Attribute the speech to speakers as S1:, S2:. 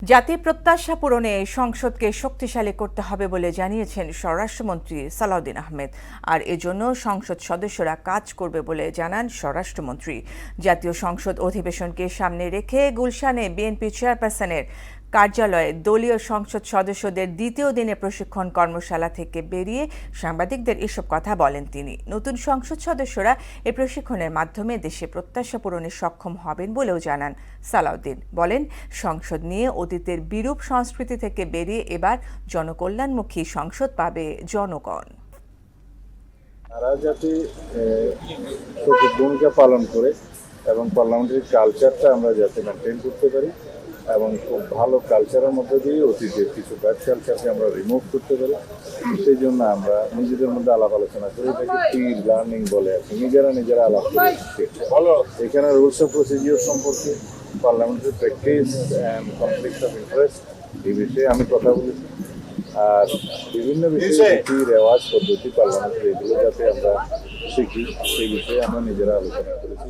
S1: জাতীয় প্রত্যাশা পূরণে সংসদকে শক্তিশালী করতে হবে বলে জানিয়েছেন স্বরাষ্ট্রমন্ত্রী সালাউদ্দিন আহমেদ। আর এজন্য সংসদ সদস্যরা কাজ করবে বলে জানান স্বরাষ্ট্রমন্ত্রী। জাতীয় সংসদ অধিবেশনকে সামনে রেখে গুলশানে বিএনপি চেয়ারপারসনের কার্যালয়ে দলীয় সংসদ সদস্যদের দ্বিতীয় দিনে প্রশিক্ষণ কর্মশালা থেকে বেরিয়ে সাংবাদিকদের এসব কথা বলেন তিনি। নতুন সংসদ সদস্যরা এই প্রশিক্ষণের মাধ্যমে দেশে প্রত্যাশা পূরণে সক্ষম হবেন বলেও জানান সালাউদ্দিন। বলেন, সংসদ নিয়ে অতীতের বিরূপ সংস্কৃতি থেকে বেরিয়ে এবার জনকল্যাণমুখী সংসদ পাবে জনগণ।
S2: তারা যাতে সঠিক ভূমিকা পালন করে এবং পার্লামেন্টারি কালচারটা আমরা যাতে মেনটেন করতে পারি এবং খুব ভালো কালচারের মধ্যে দিয়ে অতীতের কিছু ব্যাড কালচারকে আমরা রিমুভ করতে পারি, সেই জন্য আমরা নিজেদের মধ্যে আলাপ আলোচনা করি। এটাকে পির লার্নিং বলে আর কি, নিজেরা আলাপ করে এখানে রুলস অফ প্রসিডিওর সম্পর্কে, parliamentary practice and conflict of interest এই বিষয়ে আমি কথা বলেছি। আর বিভিন্ন বিষয়ে রীতি রেওয়াজ পদ্ধতি পার্লামেন্টারি এগুলো যাতে আমরা শিখি সেই বিষয়ে আমরা নিজেরা আলোচনা করেছি।